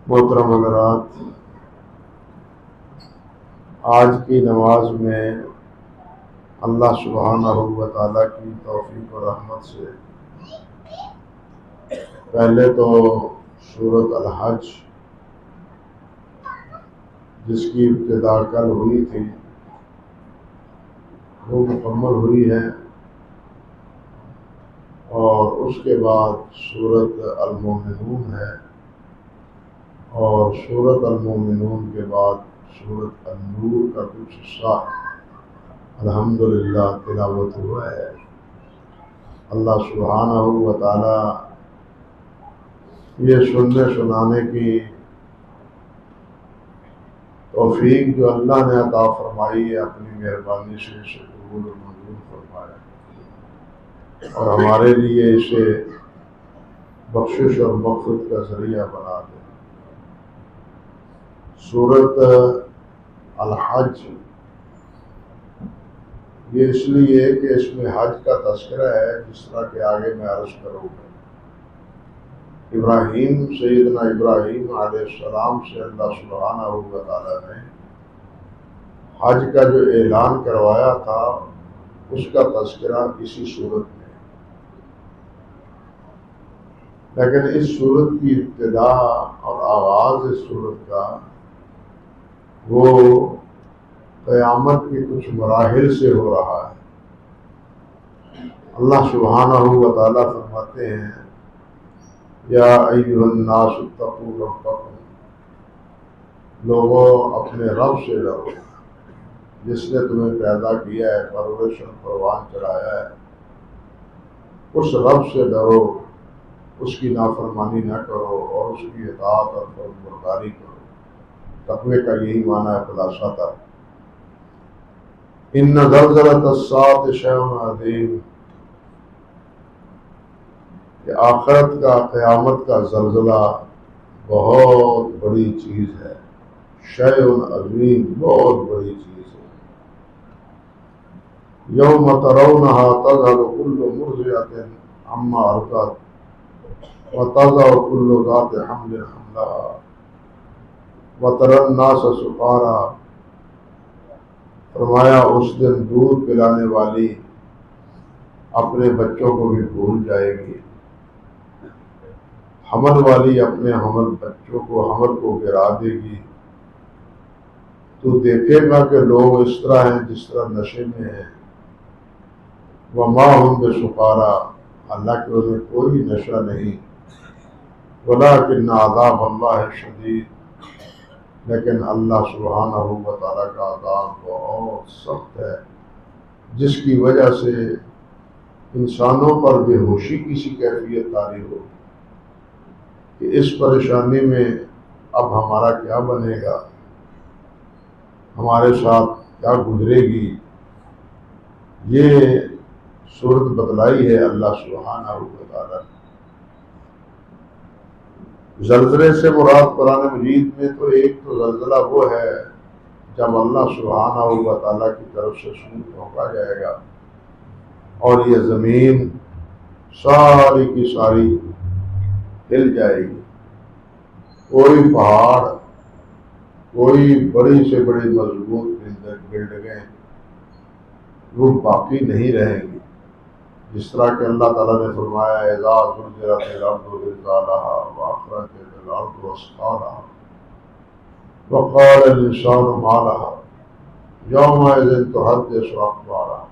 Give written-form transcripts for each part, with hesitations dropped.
محترم حضرات، آج کی نماز میں اللہ سبحانہ و تعالیٰ کی توفیق و رحمت سے پہلے تو سورۃ الحج جس کی ابتدا کل ہوئی تھی وہ مکمل ہوئی ہے، اور اس کے بعد سورۃ المومنون ہے، اور سورۃ المومنون کے بعد سورۃ النور کا کچھ حصہ الحمدللہ تلاوت ہوا ہے۔ اللہ سبحانہ و تعالیٰ یہ سننے سنانے کی توفیق جو اللہ نے عطا فرمائی ہے، اپنی مہربانی سے اسے قبول و منظور فرمایا، اور ہمارے لیے اسے بخشش اور مغفرت کا ذریعہ بنا دے۔ سورۃ الحج یہ اس لیے کہ اس میں حج کا تذکرہ ہے، جس طرح کہ آگے میں عرض کروں گا۔ سیدنا ابراہیم علیہ السلام سے اللہ سبحانہ و تعالیٰ نے حج کا جو اعلان کروایا تھا اس کا تذکرہ اسی صورت میں، لیکن اس صورت کی ابتدا اور آغاز اس صورت کا وہ قیامت کے کچھ مراحل سے ہو رہا ہے۔ اللہ سبحانہ و تعالیٰ فرماتے ہیں، یا ایھا الناس اتقوا ربکم، لوگوں اپنے رب سے ڈرو جس نے تمہیں پیدا کیا ہے، پرورش اور پروان چڑھایا ہے۔ اس رب سے ڈرو، اس کی نافرمانی نہ کرو اور اس کی اطاعت اور فرمانبرداری کرو۔ تقوی کا یہی معنی ہے خلاصہ تھا۔ ان زلزلۃ الساعۃ شیء عظیم، کہ آخرت کا، قیامت کا زلزلہ بہت بڑی چیز ہے۔ شیء عظیم، بہت بڑی چیز ہے۔ یوم ترونھا تذہل کل مرضعۃ عما ارضعت وتضع کل ذات حمل حملھا وتری الناس سکارا، فرمایا اس دن دودھ پلانے والی اپنے بچوں کو بھی بھول جائے گی، حمل والی اپنے بچوں کو، حمل کو گرا دے گی۔ تو دیکھے گا کہ لوگ اس طرح ہیں جس طرح نشے میں ہیں۔ وما هم بسکارا، حالانکہ انہیں کوئی نشہ نہیں۔ ولکن عذاب اللہ شدید، لیکن اللہ سبحانہ و تعالیٰ کا عذاب بہت سخت ہے، جس کی وجہ سے انسانوں پر بے ہوشی کی سی کیفیت طاری ہو کہ اس پریشانی میں اب ہمارا کیا بنے گا، ہمارے ساتھ کیا گزرے گی۔ یہ صورت بتلائی ہے اللہ سبحانہ و تعالیٰ نے۔ زلزلے سے مراد قرآن مجید میں تو ایک تو زلزلہ وہ ہے جب اللہ سبحانہ و تعالیٰ کی طرف سے سور پھونکا جائے گا اور یہ زمین ساری کی ساری ہل جائے گی، کوئی پہاڑ، کوئی بڑی سے بڑی مضبوط بلڈنگیں وہ باقی نہیں رہیں گی۔ جس طرح کہ اللہ تعالیٰ نے فرمایا، اذا زلزلت الارض زلزالها واخرجت الارض اثقالها وقال الانسان ما لها یومئذ تحدث اخبارها۔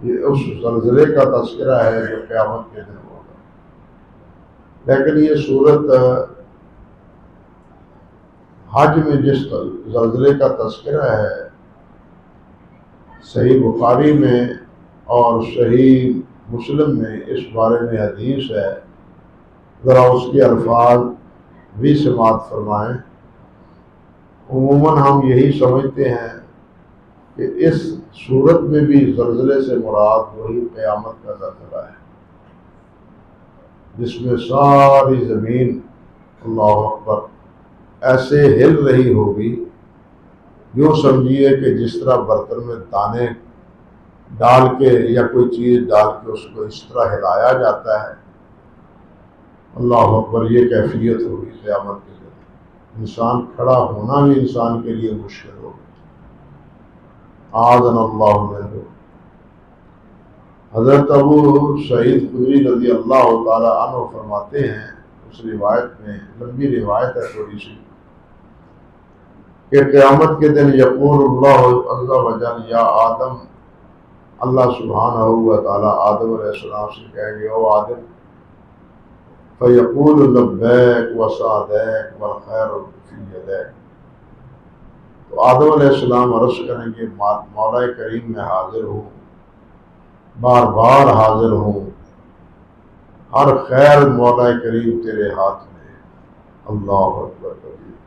یہ اس زلزلے کا تذکرہ ہے جو قیامت کے دن ہوگا۔ لیکن یہ صورت حج میں جس زلزلے کا تذکرہ ہے، صحیح بخاری میں اور صحیح مسلم میں اس بارے میں حدیث ہے، ذرا اس کے الفاظ بھی سماعت فرمائیں۔ عموماً ہم یہی سمجھتے ہیں کہ اس صورت میں بھی زلزلے سے مراد وہی قیامت کا زلزلہ ہے، جس میں ساری زمین، اللہ اکبر، ایسے ہل رہی ہوگی، یوں سمجھیے کہ جس طرح برتن میں دانے ڈال کے یا کوئی چیز ڈال کے اس کو اس طرح ہلایا جاتا ہے، اللہ اکبر، یہ کیفیت ہوگی قیامت کے دن، انسان کھڑا ہونا بھی انسان کے لیے مشکل ہوگا۔ اعاذنا اللہ منہ۔ حضرت ابو سعید خدری رضی اللہ تعالی عنہ فرماتے ہیں، اس روایت میں لمبی روایت ہے تھوڑی سی، کہ قیامت کے دن یقول اللہ عز و جل یا آدم، اللہ سبحانہ و تعالی آدم علیہ السلام سے کہیں گے، او آدم، فیقول لبیک و سعدیک والخیر فی یدیک، تو آدم علیہ السلام عرض کریں گے، مولا کریم میں حاضر ہوں، بار بار حاضر ہوں، ہر خیر مولا کریم تیرے ہاتھ میں ہے۔ اللہ اکبر کبیر۔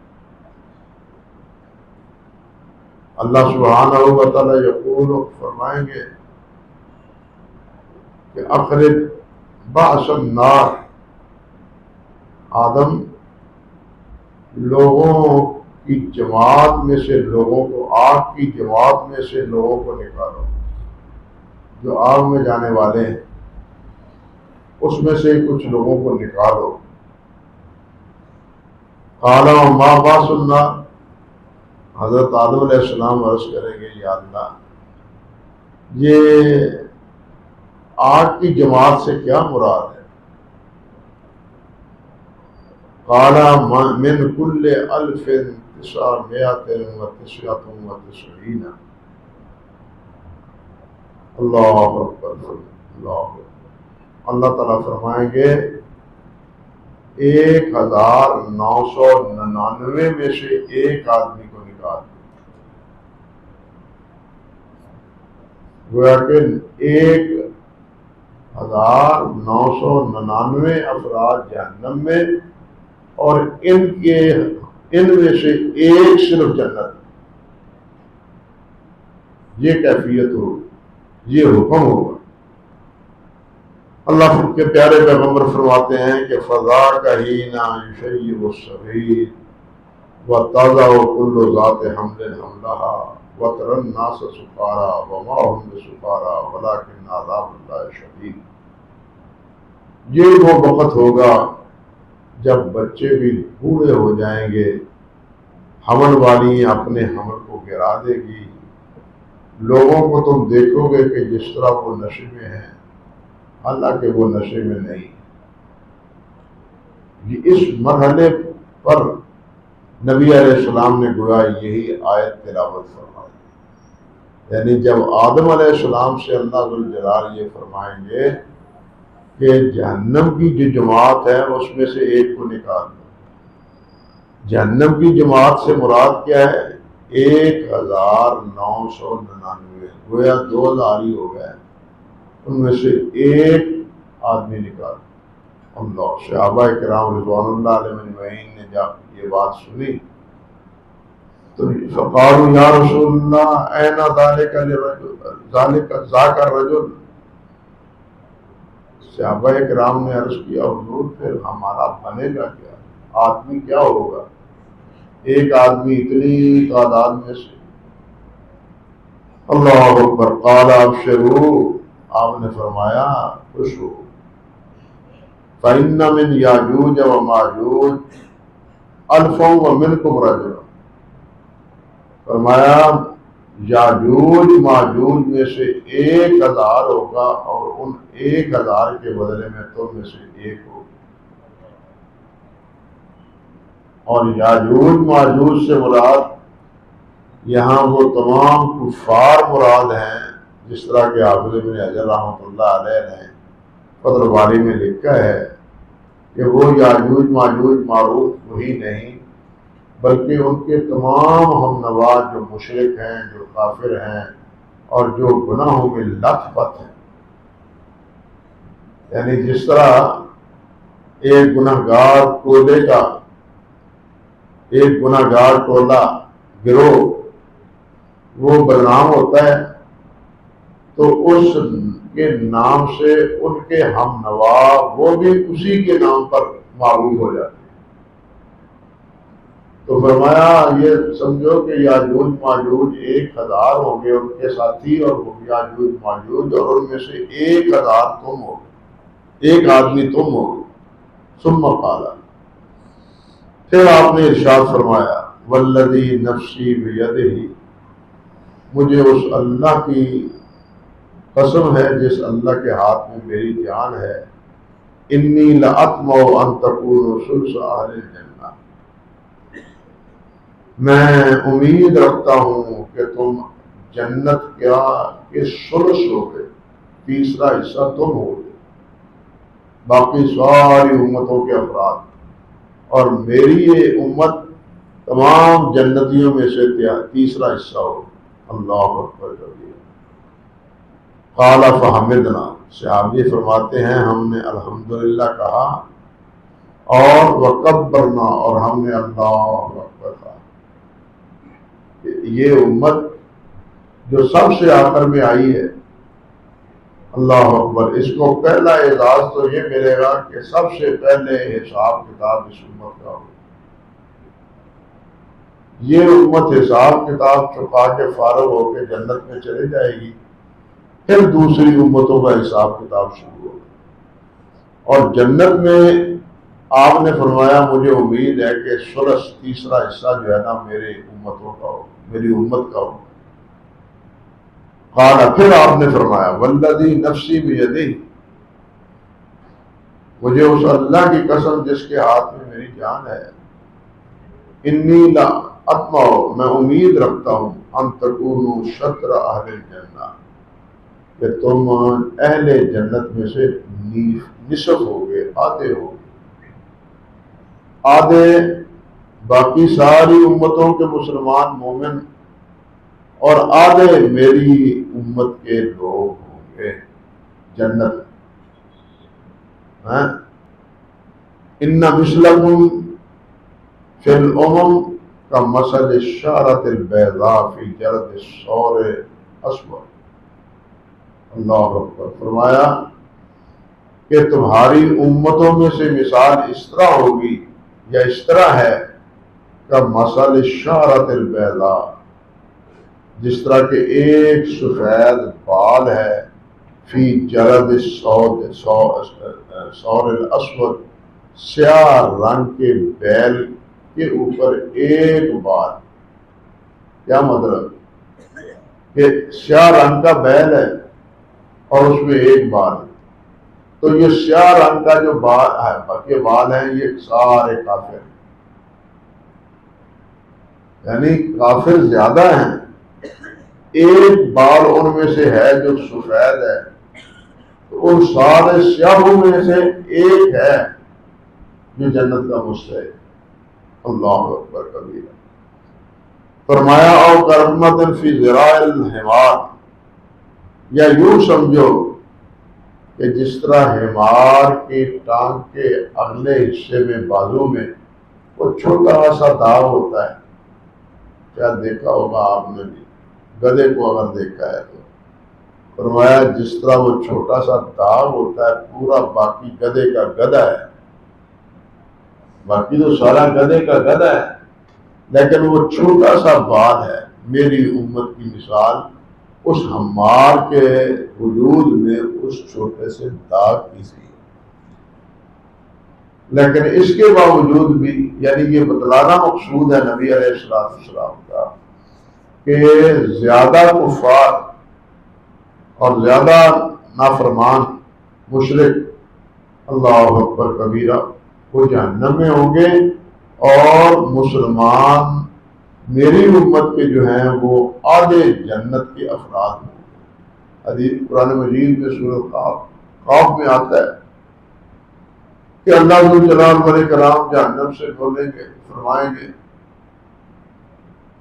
اللہ سبحانہ و تعالی یقول، فرمائیں گے کہ اخرج بعث النار، آدم لوگوں کی جماعت میں سے لوگوں کو، آگ کی جماعت میں سے لوگوں کو نکالو، جو آگ میں جانے والے ہیں اس میں سے کچھ لوگوں کو نکالو۔ قال وما بعث النار، حضرت آدم علیہ السلام عرض کریں گے، یا اللہ، یہ آگ کی جماعت سے کیا مراد ہے؟ قال من کل 1999، اللہ اکبر، اللہ اکبر۔ اللہ تعالیٰ فرمائیں گے 1999 میں سے ایک آدمی کو نکال، گویا کہ 1999 افراد جہنم میں، اور ان میں سے ایک صرف جنت۔ یہ کیفیت ہوگی، یہ حکم ہوگا۔ اللہ کے پیارے پیغمبر فرماتے ہیں کہ فضا کا ہی نا یشیب الصغیر وتضع کل ذات حمل حملها وتری الناس سکارى وما هم بسکارى ولکن عذاب اللہ شدید۔ یہ وہ وقت ہوگا جب بچے بھی بوڑھے ہو جائیں گے، حمل والی اپنے حمل کو گرا دے گی، لوگوں کو تم دیکھو گے کہ جس طرح وہ نشے میں ہیں، حالانکہ وہ نشے میں نہیں۔ اس مرحلے پر نبی علیہ السلام نے گویا یہی آیت تلاوت فرمائی، یعنی جب آدم علیہ السلام سے اللہ ذوالجلال یہ فرمائیں گے کہ جہنم کی جو جماعت ہے اس میں سے ایک کو نکال دو۔ جہنم کی جماعت سے مراد کیا ہے؟ 1999، گویا 2000 ہی ہو گئے، ان میں سے ایک آدمی نکال۔ اللہ، صحابہ کرام رضوان اللہ علیہ اجمعین نے جب یہ بات سنی تو فقالوا یا رسول اللہ این ذالک الرجل، صحابہ کرام نے عرض کیا، حضور پھر ہمارا بنے گا کیا؟ آدمی کیا ہوگا؟ ایک آدمی اتنی تعداد میں سے؟ اللہ اکبر۔ قال ابشروا، آپ نے فرمایا خوش ہو، فإن من یاجوج وماجوج 1000 ومنکم رجل، فرمایا یاجوج ماجوج میں سے 1000 ہوگا، اور ان 1000 کے بدلے میں تم میں سے ایک ہوگا۔ اور یاجوج ماجوج سے مراد یہاں وہ تمام کفار مراد ہیں، جس طرح کہ حافظ ابن حجر رحمۃ اللہ علیہ نے فتح الباری میں لکھا ہے کہ وہ یاجوج ماجوج معروف وہی نہیں، بلکہ ان کے تمام ہم نوا جو مشرک ہیں، جو کافر ہیں، اور جو گناہوں میں لت پت ہیں۔ یعنی جس طرح ایک گناہگار ٹولہ گروہ وہ بدنام ہوتا ہے، تو اس کے نام سے ان کے ہم نوا وہ بھی اسی کے نام پر معروف ہو جاتے ہیں۔ تو فرمایا یہ سمجھو کہ یاجوج ماجوج 1000 ہوں گے ان کے ساتھی، اور وہ یاجوج ماجوج، اور ان میں سے 1000 تم ہو، ایک آدمی تم ہو۔ ثم قال، پھر آپ نے ارشاد فرمایا، والذی نفسی بیدہ، مجھے اس اللہ کی قسم ہے جس اللہ کے ہاتھ میں میری جان ہے، انی لأطمع ان تکونوا ثلث اہل الجنہ، میں امید رکھتا ہوں کہ تم جنت کیا کہ ثلث ہوگے، تیسرا حصہ تم ہوگے، باقی ساری امتوں کے افراد، اور میری یہ امت تمام جنتیوں میں سے تیسرا حصہ ہو۔ اللہ اکبر کبیر۔ قال فحمدنا، صحابی فرماتے ہیں ہم نے الحمدللہ کہا، اور وکبرنا، اور ہم نے اللہ اکبر کہا۔ یہ امت جو سب سے آخر میں آئی ہے، اللہ اکبر، اس کو پہلا اعزاز تو یہ ملے گا کہ سب سے پہلے حساب کتاب اس امت کا ہو۔ یہ امت حساب کتاب چکا کے فارغ ہو کے جنت میں چلے جائے گی، پھر دوسری امتوں کا حساب کتاب شروع ہوگا، اور جنت میں آپ نے فرمایا مجھے امید ہے کہ ثلث، تیسرا حصہ جو ہے نا میرے امتوں کا ہو، میری امت کا ہو۔ قال، پھر آپ نے فرمایا، والذی نفسی بیدہ، مجھے اس اللہ کی قسم جس کے ہاتھ میں میری جان ہے، انی لأطمع، میں امید رکھتا ہوں، ان تکونوا شطر اہل الجنہ، کہ تم اہل جنت میں سے نصف ہوگے، آدھے ہوگے، آدھے باقی ساری امتوں کے مسلمان مومن، اور آدھے میری امت کے لوگ ہوں گے جنت۔ ان مثلکم فی الامم کمثل الشعرۃ البیضاء فی جرد الثور الاسود۔ اللہ اکبر، فرمایا کہ تمہاری امتوں میں سے مثال اس طرح ہوگی یا اس طرح ہے کمثل الشعرۃ البیضاء، جس طرح کہ ایک سفید بال ہے، فی جرد الثور الاسود، سیاہ رنگ کے بیل کے اوپر ایک بال۔ کیا مطلب کہ سیاہ رنگ کا بیل ہے اور اس میں ایک بال ہے، تو یہ سیاہ رنگ کا جو بال ہے، باقی بال ہیں، یہ سارے کافر ہیں، یعنی کافر زیادہ ہیں، ایک بال ان میں سے ہے جو سفید ہے، تو ان سارے سیاہوں میں سے ایک ہے جو جنت کا مستحق۔ اللہ اکبر کبیرہ۔ فرمایا، او کرمت فی ذراع الحمار، یا یوں سمجھو کہ جس طرح حمار کی ٹانگ کے اگلے حصے میں، بازو میں، وہ چھوٹا سا داغ ہوتا ہے، کیا دیکھا ہوگا آپ نے بھی، گدھے کو اگر دیکھا ہے تو، فرمایا جس طرح وہ چھوٹا سا داغ ہوتا ہے، پورا باقی گدھے کا گدھا ہے، باقی تو سارا گدھے کا گدھا ہے، لیکن وہ چھوٹا سا بال ہے، میری امت کی مثال اس حمار کے وجود میں اس چھوٹے سے داغ کی سی۔ لیکن اس کے باوجود بھی، یعنی یہ بتلانا مقصود ہے نبی علیہ السلام کا، کہ زیادہ کفار اور زیادہ نافرمان مشرک، اللہ اکبر کبیرہ، وہ جہنم میں ہوں گے، اور مسلمان میری امت کے جو ہیں وہ آدھے جنت کے افراد ہوں گے۔ حدیث قرآن مجید میں سورۃ قاف میں آتا ہے کہ اللہ ذو جلال والاکرام جہنم سے بولیں گے، فرمائیں گے،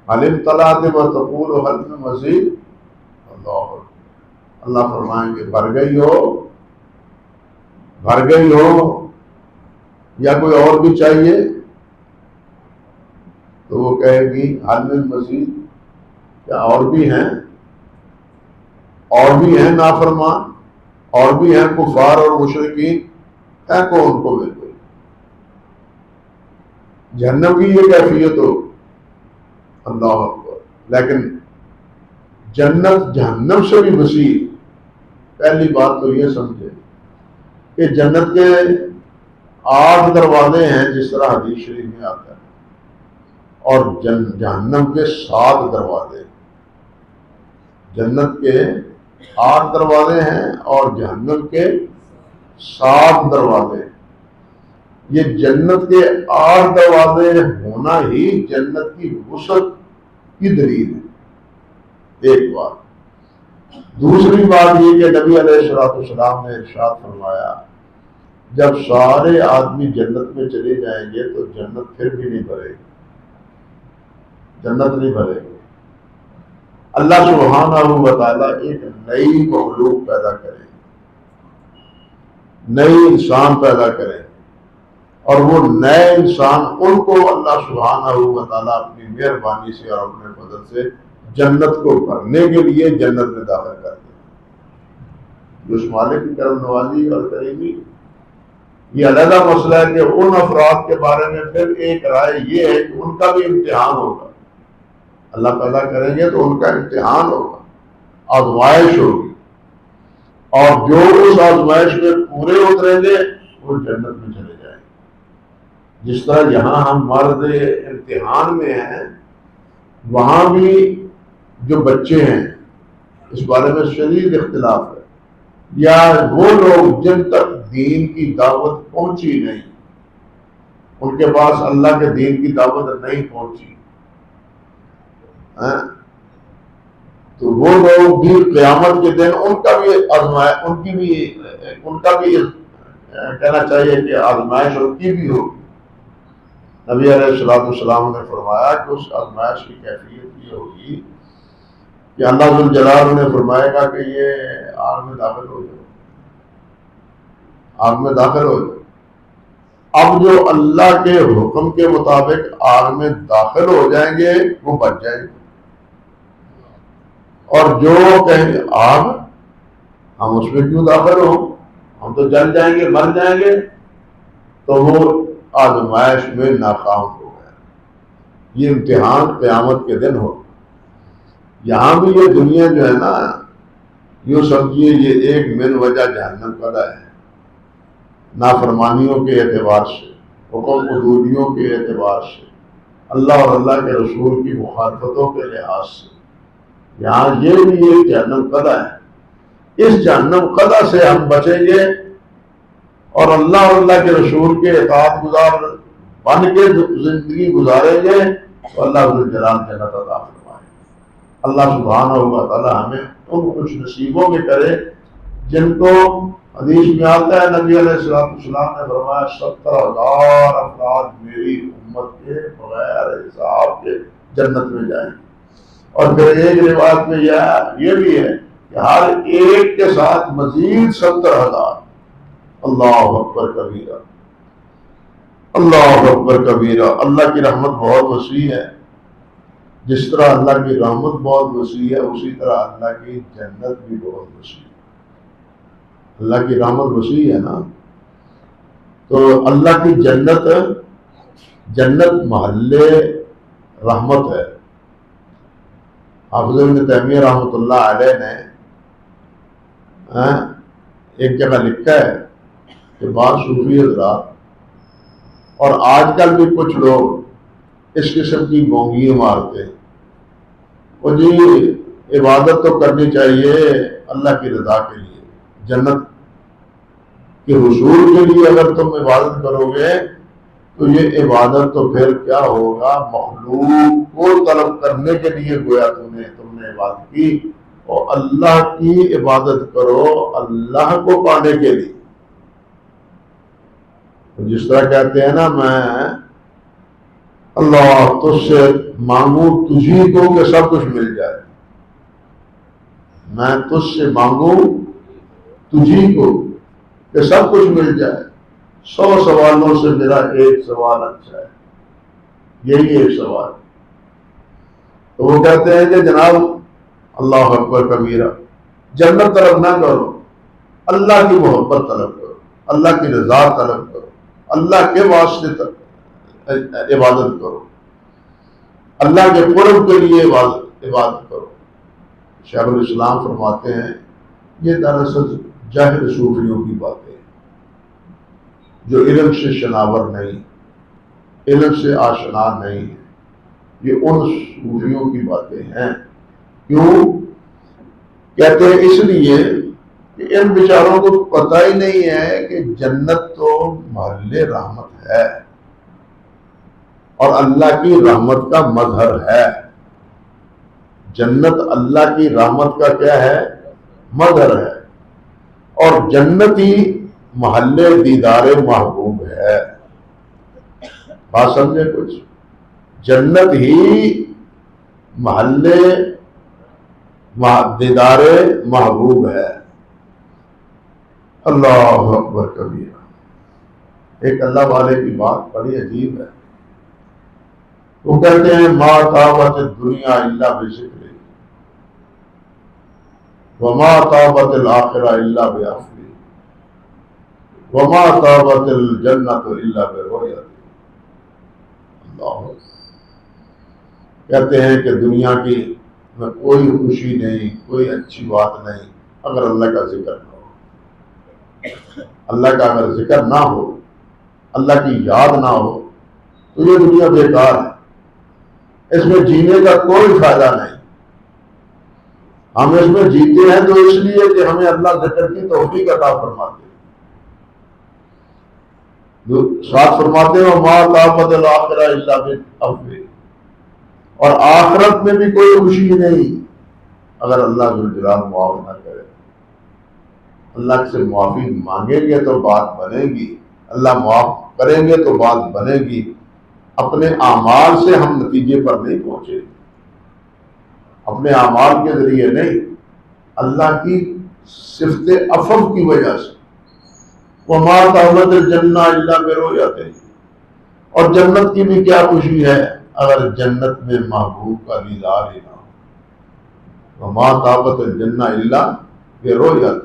حل امتلأت وتقول هل من مزید، اللہ فرمائیں گے بھر گئی ہو، بھر گئی ہو، یا کوئی اور بھی چاہیے؟ تو وہ کہے گی حل من مزید، کیا اور بھی ہیں، اور بھی ہیں نافرمان، اور بھی ہیں کفار اور مشرکین، ہے کو ان کو مل گئی۔ جہنم کی یہ کیفیت ہو، اللہ اکبر۔ لیکن جنت جہنم سے بھی وسیع۔ پہلی بات تو یہ سمجھے کہ جنت کے 8 دروازے ہیں جس طرح حدیث شریف میں آتا ہے، اور جہنم کے 7 دروازے. جنت کے 8 دروازے ہیں اور جہنم کے 7 دروازے. یہ جنت کے 8 دروازے ہونا ہی جنت کی وسعت کی دلیل ہے. ایک بات. دوسری بات یہ کہ نبی علیہ السلام نے ارشاد فرمایا جب سارے آدمی جنت میں چلے جائیں گے تو جنت پھر بھی نہیں بھرے گی. جنت نہیں بھرے گی. اللہ سبحانہ و تعالیٰ ایک نئی مخلوق پیدا کرے، نئی انسان پیدا کرے، اور وہ نئے انسان ان کو اللہ سبحانہ و تعالیٰ اپنی مہربانی سے اور اپنے فضل سے جنت کو بھرنے کے لیے جنت میں داخل کر دیں. اس مالک کی کرم نوازی اور کریمی یہ علیحدہ مسئلہ ہے کہ ان افراد کے بارے میں پھر ایک رائے یہ ہے کہ ان کا بھی امتحان ہوگا. اللہ پیدا کریں گے تو ان کا امتحان ہوگا، آزمائش ہوگی، اور جو اس آزمائش میں پورے اتریں گے وہ جنت میں چلے جائیں گے. جس طرح یہاں ہم مرد امتحان میں ہیں، وہاں بھی جو بچے ہیں اس بارے میں شدید اختلاف ہے. یا وہ لوگ جن تک دین کی دعوت پہنچی نہیں، ان کے پاس اللہ کے دین کی دعوت نہیں پہنچی، تو وہ لوگ بھی قیامت کے دن ان کا بھی کہنا چاہیے کہ آزمائش ان کی بھی ہوگی. نبی علیہ السلام نے فرمایا کہ اس آزمائش کی کیفیت یہ ہوگی کہ اللہ ذو الجلال نے فرمائے گا کہ یہ آگ میں داخل ہو جائے، آگ میں داخل ہو جائے. اب جو اللہ کے حکم کے مطابق آگ میں داخل ہو جائیں گے وہ بچ جائیں گے، اور جو کہیں گے آگ ہم اس میں کیوں داخل ہوں، ہم تو جل جائیں گے، مر جائیں گے، تو وہ آزمائش میں ناکام ہو گئے. یہ امتحان قیامت کے دن ہو. یہاں بھی یہ دنیا جو ہے نا، یوں سمجھیے یہ ایک من وجہ جہنم قضا ہے. نافرمانیوں کے اعتبار سے، حکم حدودیوں کے اعتبار سے، اللہ اور اللہ کے رسول کی مخالفتوں کے لحاظ سے یہاں یہ بھی ایک جہنم قضا ہے. اس جہنم قضا سے ہم بچیں گے اور اللہ اور اللہ کے رسول کے اطاعت گزار بن کے زندگی گزاریں گے تو اللہ ذو الجلال جنت عطا فرمائے. اللہ سبحانہ و تعالی ہمیں ان خوش نصیبوں میں کرے جن کو حدیث میں آتا ہے نبی علیہ السلام نے فرمایا 70,000 افراد میری امت کے بغیر حساب کے جنت میں جائیں. اور پھر ایک روایت میں یہ بھی ہے کہ ہر ایک کے ساتھ مزید 70,000. اللہ اکبر کبیرہ، اللہ اکبر کبیرہ. اللہ کی رحمت بہت وسیع ہے. جس طرح اللہ کی رحمت بہت وسیع ہے اسی طرح اللہ کی جنت بھی بہت وسیع ہے. اللہ کی رحمت وسیع ہے نا، تو اللہ کی جنت محل رحمت ہے. حافظ ابن تیمیہ رحمۃ اللہ علیہ نے ایک جگہ لکھا ہے کہ بعض صوفی حضرات اور آج کل بھی کچھ لوگ اس قسم کی گونگیاں مارتے ہیں. وہ جی عبادت تو کرنی چاہیے اللہ کی رضا کے لیے، جنت کے حصول کے لیے اگر تم عبادت کرو گے تو یہ عبادت تو پھر کیا ہوگا، مخلوق کو طلب کرنے کے لیے گویا تم نے عبادت کی، اور اللہ کی عبادت کرو اللہ کو پانے کے لیے. جس طرح کہتے ہیں نا میں اللہ تجھ سے مانگوں تجھی کو کہ سب کچھ مل جائے، میں تجھ سے مانگوں تجھی کو کہ سب کچھ مل جائے، 100 سوالوں سے میرا ایک سوال اچھا ہے. یہی ایک سوال. تو وہ کہتے ہیں کہ جناب اللہ اکبر کبیرہ، جنت طلب نہ کرو، اللہ کی محبت طلب کرو، اللہ کی رضا طلب کرو، اللہ کے واسطے عبادت کرو، اللہ کے قرب کے لیے عبادت کرو. شیخ الاسلام فرماتے ہیں یہ دراصل جاہل صوفیوں کی باتیں ہیں. جو علم سے شناور نہیں، علم سے آشنا نہیں ہے، یہ ان صوفیوں کی باتیں ہیں۔ کیوں کہتے ہیں؟ اس لیے کہ ان بیچاروں کو پتہ ہی نہیں ہے کہ جنت تو محل رحمت ہے اور اللہ کی رحمت کا مظہر ہے۔ جنت اللہ کی رحمت کا کیا ہے؟ مظہر ہے۔ اور جنت ہی محل دیدار محبوب ہے۔ بات سمجھے کچھ؟ جنت ہی محل دیدار محبوب ہے۔ اللہ اکبر کبیرہ۔ ایک اللہ والے کی بات بڑی عجیب ہے، وہ کہتے ہیں ما طابت الدنیا الا بذکر وما طابت الآخرہ الا بعفو وما طابت الجنت الا برؤیت۔ اللہ کہتے ہیں کہ دنیا کی میں کوئی خوشی نہیں، کوئی اچھی بات نہیں اگر اللہ کا ذکر نہ ہو۔ اللہ کا اگر ذکر نہ ہو، اللہ کی یاد نہ ہو تو یہ دنیا بیکار ہے، اس میں جینے کا کوئی فائدہ نہیں۔ ہم اس میں جیتے ہیں تو اس لیے کہ ہمیں اللہ ذکر کی توفیق عطا فرماتے ہیں۔ جو ساتھ فرماتے ہیں وما طابت الآخرہ الا بعفو، اور آخرت میں بھی کوئی خوشی نہیں اگر اللہ ذوالجلال معاف نہ کرے۔ اللہ سے معافی مانگیں گے تو بات بنے گی، اللہ معاف کریں گے تو بات بنے گی۔ اپنے اعمال سے ہم نتیجے پر نہیں پہنچے، اپنے اعمال کے ذریعے نہیں، اللہ کی صفت عفو کی وجہ سے۔ وما طابت الجنہ الا برؤیت، اور جنت کی بھی کیا خوشی ہے اگر جنت میں محبوب کا دیدار ہی نہ ہو۔ وما طابت الجنہ الا برؤیت۔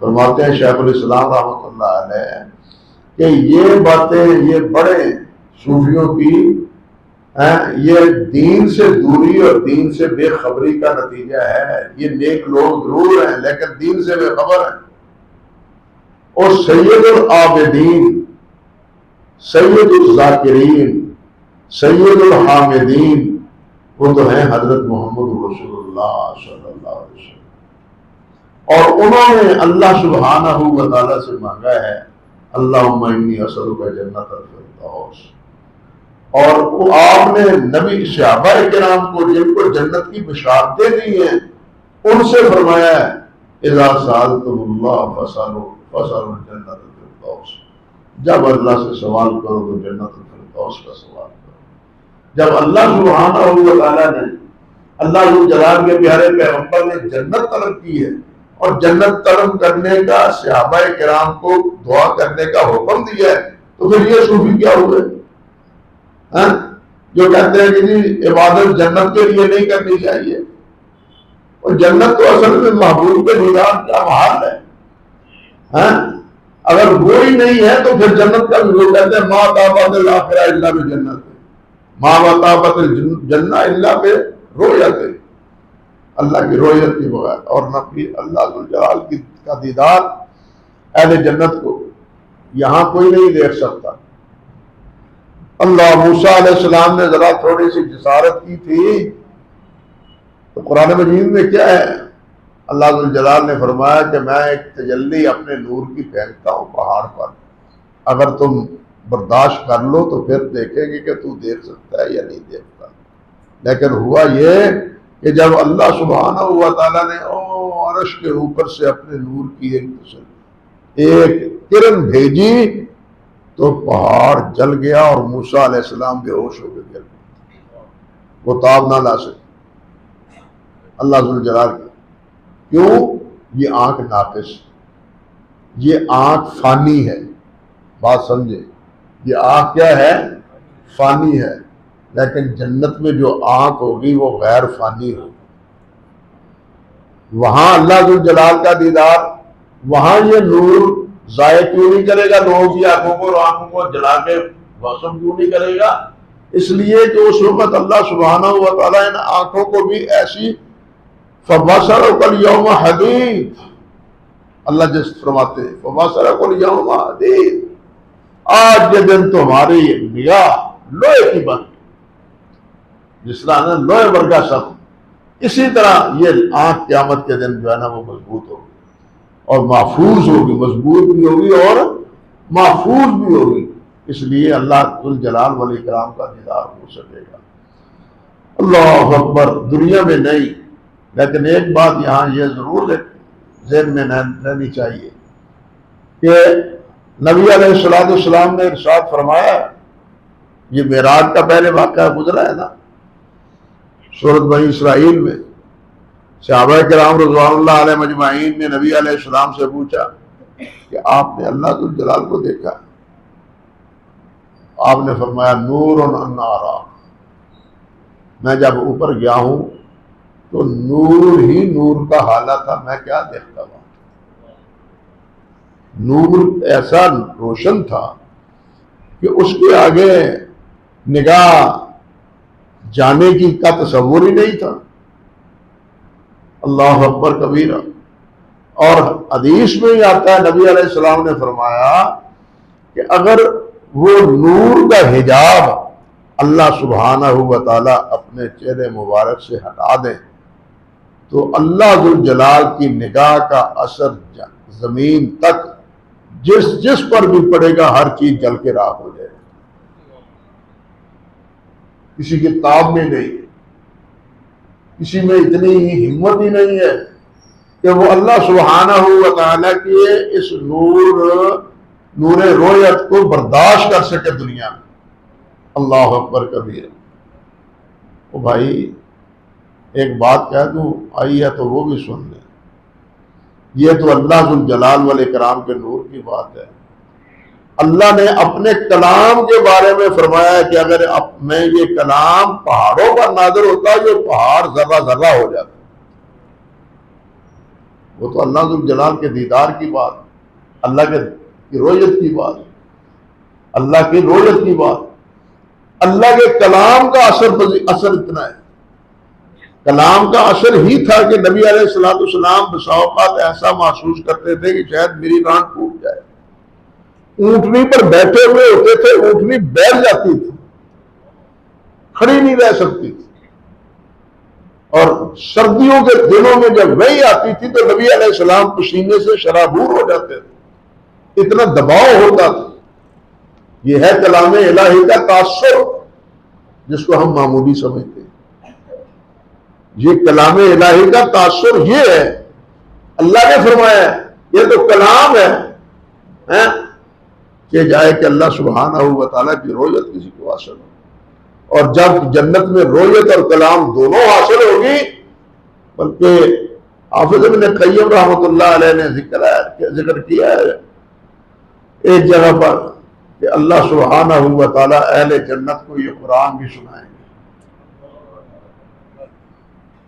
فرماتے ہیں شیخ الاسلام رحمۃ اللہ علیہ کہ یہ باتیں، یہ بڑے صوفیوں کی یہ دین سے دوری اور دین سے بے خبری کا نتیجہ ہے۔ یہ نیک لوگ ضرور ہیں لیکن دین سے بے خبر ہیں۔ اور سید العابدین، سید الذاکرین، سید الحامدین وہ تو ہیں حضرت محمد رسول اللہ صلی اللہ علیہ وسلم، اور انہوں نے اللہ سبحانہ و تعالیٰ سے مانگا ہے اللہم انی اسألک جنت الفردوس۔ اور آپ نے نبی صحابہ کرام کو جن کو جنت کی بشارتیں دی ہیں ان سے فرمایا ہے اذا سألتم اللہ فاسألوا الجنت الفردوس، جب اللہ سے سوال کرو تو جنت الفردوس کا سوال کرو۔ جب اللہ سبحانہ و تعالیٰ نے، اللہ جلال کے پیارے پیغمبر نے جنت طلب کی ہے اور جنت طلب کرنے کا صحابہ کرام کو دعا کرنے کا حکم دیا ہے، تو پھر یہ صوفی کیا ہوئے جو کہتے ہیں کہ جی عبادت جنت کے لیے نہیں کرنی چاہیے، اور جنت تو اصل میں محبوب کے دیدار کا محل ہے۔ اگر وہی نہیں ہے تو پھر جنت کا بھی وہ کہتے ہیں ما طابت الآخرہ الا بجنت، ما طابت الجنہ الا برؤیت، اللہ کی رؤیت کے بغیر، اور نہ بھی اللہ ذوالجلال کا دیدار اہل جنت کو یہاں کوئی نہیں دیکھ سکتا۔ اللہ موسیٰ علیہ السلام نے ذرا تھوڑی سی جسارت کی تھی تو قرآن مجید میں کیا ہے؟ اللہ ذوالجلال نے فرمایا کہ میں ایک تجلی اپنے نور کی پھینکتا ہوں پہاڑ پر، اگر تم برداشت کر لو تو پھر دیکھیں گے کہ تو دیکھ سکتا ہے یا نہیں دیکھتا۔ لیکن ہوا یہ کہ جب اللہ سبحانہ و تعالیٰ نے عرش کے اوپر سے اپنے نور کی ایک کرن بھیجی تو پہاڑ جل گیا اور موسیٰ علیہ السلام بے ہوش ہو کے گر گئے، وہ تاب نہ لا سکے اللہ ذوالجلال کی۔ کیوں؟ یہ آنکھ ناقص، یہ آنکھ فانی ہے۔ بات سمجھے، یہ آنکھ کیا ہے؟ فانی ہے، لیکن جنت میں جو آنکھ ہوگی وہ غیر فانی ہوگی۔ وہاں اللہ ذوالجلال کا دیدار، وہاں یہ نور ضائع کیوں نہیں کرے گا لوگوں کی آنکھوں کو، اور آنکھوں کو جلا کے وسم کیوں نہیں کرے گا؟ اس لیے کہ اس وقت اللہ سبحانہ و تعالیٰ ان آنکھوں کو بھی ایسی فَبَصَرُكَ الْيَوْمَ حَدِيدٌ، اللہ جس فرماتے ہیں فَبَصَرُكَ الْيَوْمَ حَدِيدٌ، آج کے دن تو ہماری نگاہ لوہے کی بن، جس طرح نا لوہے ورگا سب، اسی طرح یہ آنکھ قیامت کے دن جو ہے نا وہ مضبوط ہوگی اور محفوظ ہوگی، مضبوط بھی ہوگی اور محفوظ بھی ہوگی. اس لیے اللہ ذوالجلال والاکرام کا دیدار ہو سکے گا. اللہ اکبر. دنیا میں نہیں، لیکن ایک بات یہاں یہ ضرور ذہن میں رہنی چاہیے کہ نبی علیہ السلام نے ارشاد فرمایا، یہ معراج کا پہلے واقعہ گزرا ہے نا سورۃ بنی اسرائیل میں. صحابہ کرام رضوان اللہ علیہ مجمعین نے نبی علیہ السلام سے پوچھا کہ آپ نے اللہ ذوالجلال کو دیکھا؟ آپ نے فرمایا نور انا ارا، میں جب اوپر گیا ہوں تو نور ہی نور کا حالہ تھا، میں کیا دیکھتا ہوں. نور ایسا روشن تھا کہ اس کے آگے نگاہ جانے کی کا تصور ہی نہیں تھا. اللہ اکبر کبیرہ. اور حدیث میں ہی آتا ہے نبی علیہ السلام نے فرمایا کہ اگر وہ نور کا حجاب اللہ سبحانہ و تعالی اپنے چہرے مبارک سے ہٹا دیں تو اللہ ذوالجلال کی نگاہ کا اثر زمین تک جس پر بھی پڑے گا ہر چیز جل کے راکھ ہو جائے. کسی کتاب میں نہیں، کسی میں اتنی ہمت ہی نہیں ہے کہ وہ اللہ سبحانہ و تعالیٰ کی اس نور رویت کو برداشت کر سکے دنیا میں. اللہ اکبر کبیر. او بھائی ایک بات کہہ دوں، آئی ہے تو وہ بھی سن لیں. یہ تو اللہ ذوالجلال والاکرام کے نور کی بات ہے. اللہ نے اپنے کلام کے بارے میں فرمایا کہ اگر میں یہ کلام پہاڑوں پر نازل ہوتا جو پہاڑ ذرہ ذرہ ہو جاتا. وہ تو اللہ ذوالجلال کے دیدار کی بات، اللہ کی رویت کی بات، اللہ کی رویت کی بات. اللہ کے کلام کا اثر اتنا ہے. کلام کا اثر ہی تھا کہ نبی علیہ السلام بسا اوقات ایسا محسوس کرتے تھے کہ شاید میری ران ٹوٹ جائے. اونٹنی پر بیٹھے ہوئے ہوتے تھے، اونٹنی بیٹھ جاتی تھی، کھڑی نہیں رہ سکتی تھی. اور سردیوں کے دنوں میں جب وہی آتی تھی تو نبی علیہ السلام پسینے سے شرابور ہو جاتے تھے، اتنا دباؤ ہوتا تھا. یہ ہے کلام الہی کا تاثر جس کو ہم معمولی سمجھتے ہیں. یہ کلام الہی کا تاثر یہ ہے. اللہ نے فرمایا یہ تو کلام ہے کہ جائے کہ اللہ سبحانہ و تعالیٰ کی رویت کسی کو حاصل ہو. اور جب جنت میں رویت اور کلام دونوں حاصل ہوگی، بلکہ حافظ ابن قیم رحمۃ اللہ علیہ نے ذکر کیا ہے ایک جگہ پر کہ اللہ سبحانہ و تعالیٰ اہل جنت کو یہ قرآن بھی سنائیں گے.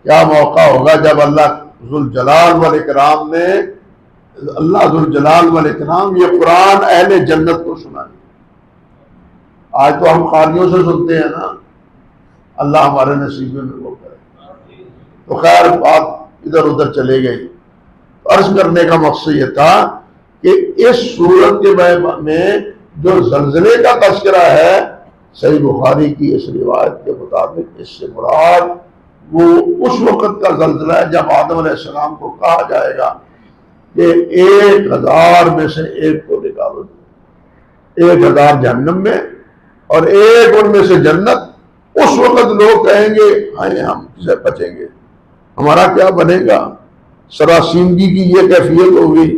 کیا موقع ہوگا جب اللہ ذوالجلال والاکرام یہ قرآن اہل جنت کو سنائیں گے. آج تو ہم قاریوں سے سنتے ہیں نا، اللہ ہمارے نصیب میں وہ کرے. تو خیر بات ادھر ادھر چلے گئی. عرض کرنے کا مقصد یہ تھا کہ اس صورت کے میں جو زلزلے کا تذکرہ ہے صحیح بخاری کی اس روایت کے مطابق اس سے مراد وہ اس وقت کا زلزلہ ہے جب آدم علیہ السلام کو کہا جائے گا کہ 1000 میں سے ایک کو نکالو، 1000 جہنم میں اور ایک ان میں سے جنت. اس وقت لوگ کہیں گے ہائے ہم کسے بچیں گے، ہمارا کیا بنے گا. سراسیمگی کی یہ کیفیت ہوگی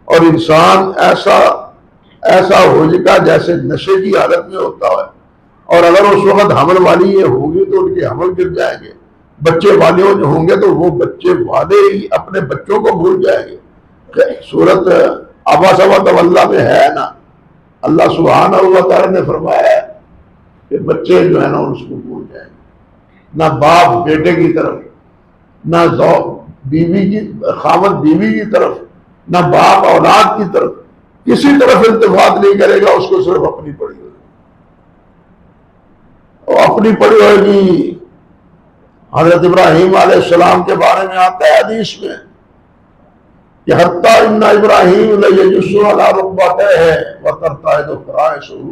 اور انسان ایسا ہو جائے گا جیسے نشے کی حالت میں ہوتا ہے. اور اگر اس وقت حمل والی یہ ہوگی تو ان کے حمل گر جائیں گے. بچے والے ہوں گے تو وہ بچے والے ہی اپنے بچوں کو بھول جائیں گے. سورت آبا سوا تولا میں ہے نا، اللہ سبحانہ و تعالیٰ نے فرمایا کہ بچے جو ہے نا اس کو بھول جائیں گے. نہ باپ بیٹے کی طرف، نہ بیوی کی خاوند بیوی کی طرف، نہ باپ اولاد کی طرف، کسی طرف التفات نہیں کرے گا. اس کو صرف اپنی پڑی ہوگی، اور اپنی پڑی ہوئے گی. حضرت ابراہیم علیہ السلام کے بارے میں آتا ہے حدیث میں کہ حتیٰ ان ابراہیم لیجس علی ربہ ركبتيه وترتعد فرائصه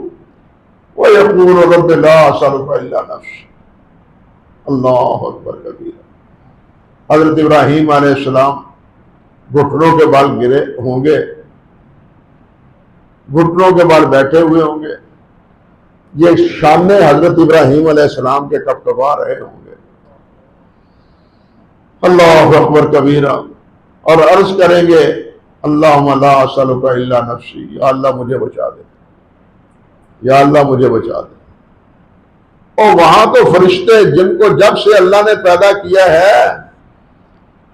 ويقول رب لا أسألك إلا نفسي. اللہ اکبر کبیر. حضرت ابراہیم علیہ السلام گھٹنوں کے بال گرے ہوں گے، گھٹنوں کے بال بیٹھے ہوئے ہوں گے، یہ شان حضرت ابراہیم علیہ السلام کے کپکپا رہے ہوں گے. اللہ اکبر کبیرہ. اور عرض کریں گے اللہم لا اسألک الا نفسی، یا اللہ مجھے بچا دے، یا اللہ مجھے بچا دے. اور وہاں تو فرشتے جن کو جب سے اللہ نے پیدا کیا ہے،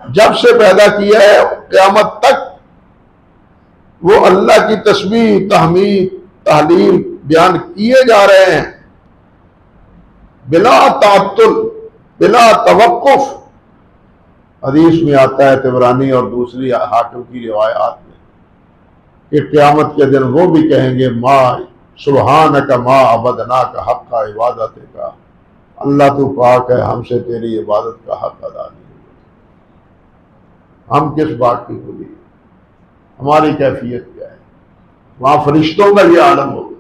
جب سے پیدا کیا ہے قیامت تک وہ اللہ کی تسبیح، تحمید، تحلیل بیان کیے جا رہے ہیں بلا تعطل، بلا توقف. حدیث میں آتا ہے طبرانی اور دوسری حاکم کی روایات میں کہ قیامت کے دن وہ بھی کہیں گے ما سبحانک ما عبدناک حق عبادت کا، اللہ تو پاک ہے، ہم سے تیری عبادت کا حق ادا نہیں ہوا. ہم کس بات کی بھولی، ہماری کیفیت کیا ہے؟ وہاں فرشتوں کا یہ عالم ہوگا،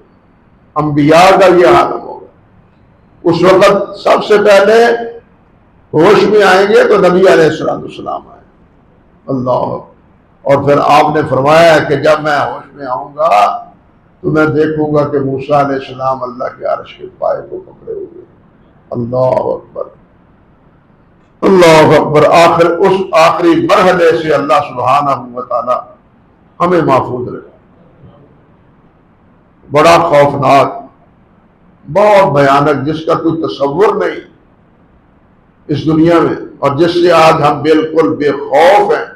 انبیاء کا یہ عالم ہوگا. اس وقت سب سے پہلے ہوش میں آئیں گے تو نبی علیہ السلام آئے. اللہ. اور پھر آپ نے فرمایا کہ جب میں ہوش میں آؤں گا تو میں دیکھوں گا کہ موسیٰ علیہ السلام اللہ کے عرش کے پائے کو پکڑے ہوئے. اللہ اکبر، اللہ اکبر. اس آخری مرحلے سے اللہ سبحانہ و تعالی ہمیں محفوظ رکھے. بڑا خوفناک، بہت بھیانک، جس کا کوئی تصور نہیں اس دنیا میں، اور جس سے آج ہم بالکل بے خوف ہیں.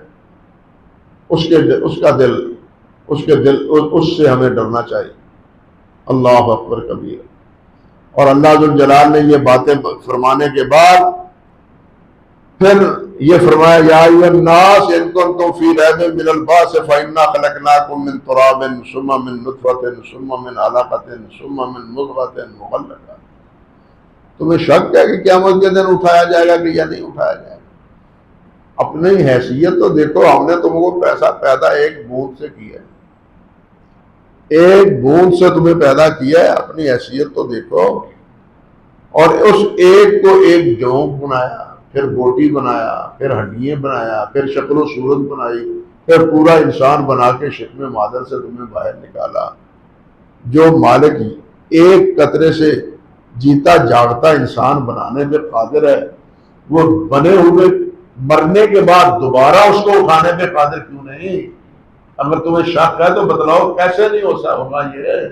اس سے ہمیں ڈرنا چاہیے. اللہ اکبر کبیر. اور اللہ ذو الجلال نے یہ باتیں فرمانے کے بعد پھر یہ فرمایا یا ایھا الناس ان کنتم فی ریب من البعث فانا خلقناکم من تراب ثم من نطفة ثم من علقة ثم من مضغة مخلقة. تمہیں شک ہے کہ قیامت کے دن اٹھایا جائے گا کہ یا نہیں اٹھایا جائے گا؟ اپنی حیثیت تو دیکھو، ہم نے تم کو پیدا ایک بوند سے کیا ہے، ایک بوند سے تمہیں پیدا کیا ہے. اپنی حیثیت تو دیکھو. اور اس ایک کو ایک جونک بنایا، پھر بوٹی بنایا، پھر ہڈیاں بنایا، پھر شکل و صورت بنائی، پھر پورا انسان بنا کے شکم مادر سے تمہیں باہر نکالا. جو مالک ایک قطرے سے جیتا جاگتا انسان بنانے پہ قادر ہے، وہ بنے ہوئے مرنے کے بعد دوبارہ اس کو اٹھانے پہ قادر کیوں نہیں؟ اگر تمہیں شک ہے تو بتلاؤ کیسے نہیں ہوگا یہ؟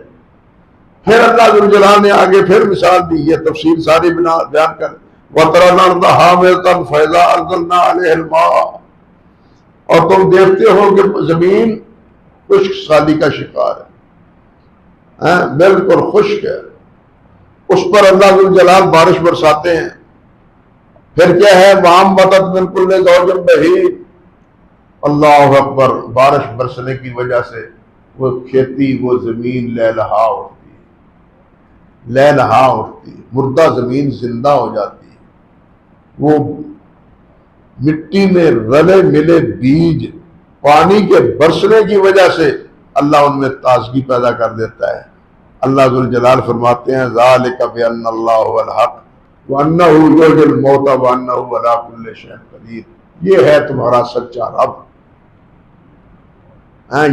پھر اللہ ذو الجلال نے آگے پھر مثال دی، یہ تفصیل ساری بیان کر وَتَرَى الْأَرْضَ حَامِلَةً فَإِذَا أَنزَلْنَا عَلَيْهَا الْمَاءَ. اور تم دیکھتے ہو کہ زمین خشک سالی کا شکار ہے، بالکل خشک ہے. اس پر اللہ ذو الجلال بارش برساتے ہیں. پھر کیا ہے وَأَنبَتَتْ مِن كُلِّ زَوْجٍ بَهِيجٍ. اللہ اکبر. بارش برسنے کی وجہ سے وہ کھیتی، وہ زمین لہلہا اٹھتی ہے، لہلہا اٹھتی ہے. مردہ زمین زندہ ہو جاتی ہے. وہ مٹی میں رلے ملے بیج پانی کے برسنے کی وجہ سے اللہ ان میں تازگی پیدا کر دیتا ہے. اللہ ذو الجلال فرماتے ہیں ذالک بأن اللہ هو الحق وانہ یحیی الموتى وانہ علی کل شیء قدیر. یہ ہے تمہارا سچا رب،